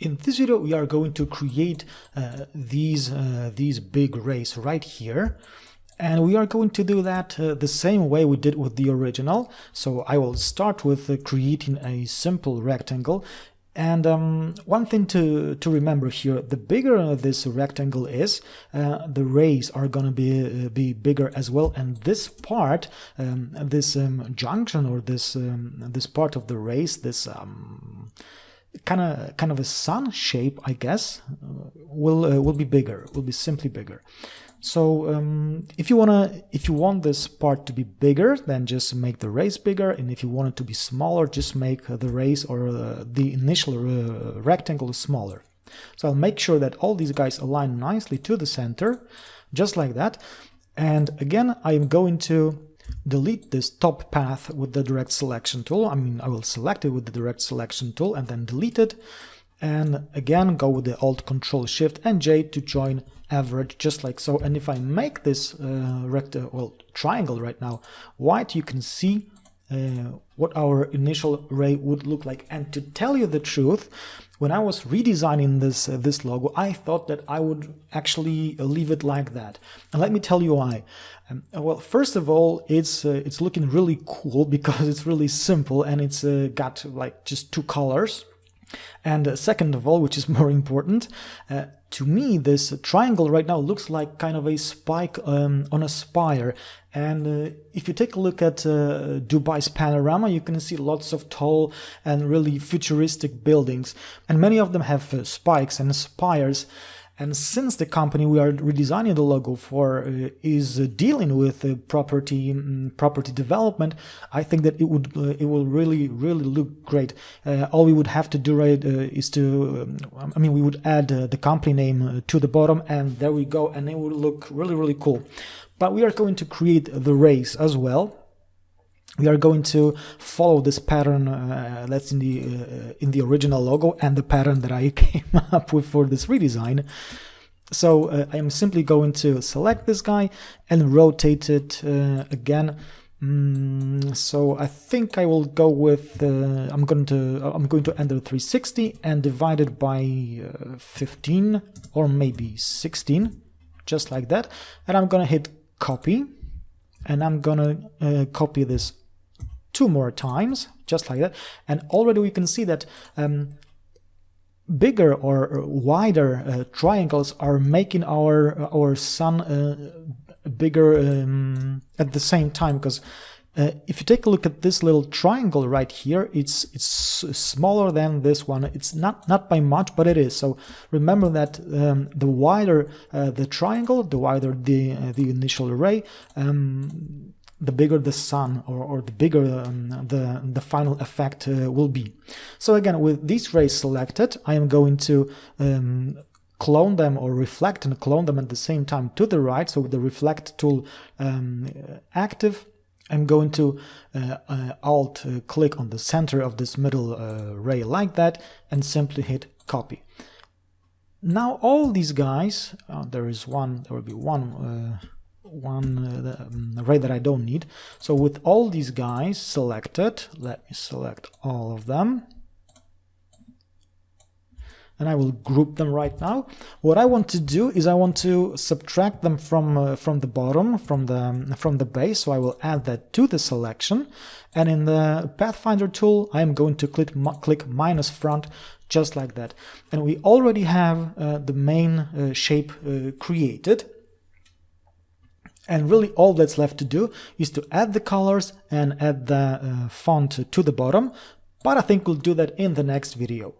In this video, we are going to create these big rays right here. And we are going to do that the same way we did with the original. So I will start with creating a simple rectangle. And one thing to remember here, the bigger this rectangle is, the rays are going to be bigger as well. And this part, this junction, or this part of the rays, this kind of a sun shape, I guess, will be bigger, will be simply bigger. So if you want this part to be bigger, then just make the rays bigger, and if you want it to be smaller, just make the rays or the initial rectangle smaller. So I'll make sure that all these guys align nicely to the center, just like that. And again, I am going to delete this top path with the direct selection tool. I will select it with the direct selection tool and then delete it. And again, go with the Alt, Control, Shift, and J to join average, just like so. And if I make this triangle right now white, you can see what our initial ray would look like. And to tell you the truth, when I was redesigning this logo, I thought that I would actually leave it like that. And let me tell you why. Well, first of all, it's looking really cool because it's really simple and it's got like just two colors. And second of all, which is more important, to me this triangle right now looks like kind of a spike on a spire. And if you take a look at Dubai's panorama, you can see lots of tall and really futuristic buildings, and many of them have spikes and spires. And since the company we are redesigning the logo for is dealing with property development, I think that it will really look great. All we would have to do is to, we would add the company name to the bottom, and there we go, and it will look really cool. But we are going to create the rays as well. We are going to follow this pattern that's in the original logo and the pattern that I came up with for this redesign. So I am simply going to select this guy and rotate it again. So I think I will go with I'm going to enter 360 and divide it by 15 or maybe 16, just like that. And I'm going to hit copy, and I'm going to copy this 2 more times, just like that. And already we can see that bigger or wider triangles are making our sun bigger at the same time, because if you take a look at this little triangle right here, it's smaller than this one. It's not by much, but it is. So remember that the wider the triangle, the wider the initial array, the bigger the sun, or the bigger the final effect will be. So again, with these rays selected, I am going to clone them, or reflect and clone them at the same time to the right. So with the reflect tool active, I'm going to Alt click on the center of this middle ray like that, and simply hit copy. Now all these guys, there will be one ray that I don't need. So with all these guys selected, let me select all of them, and I will group them right now. What I want to do is I want to subtract them from the bottom, from the base. So I will add that to the selection, and in the Pathfinder tool I am going to click minus front, just like that. And we already have the main shape created. And really all that's left to do is to add the colors and add the font to the bottom. But I think we'll do that in the next video.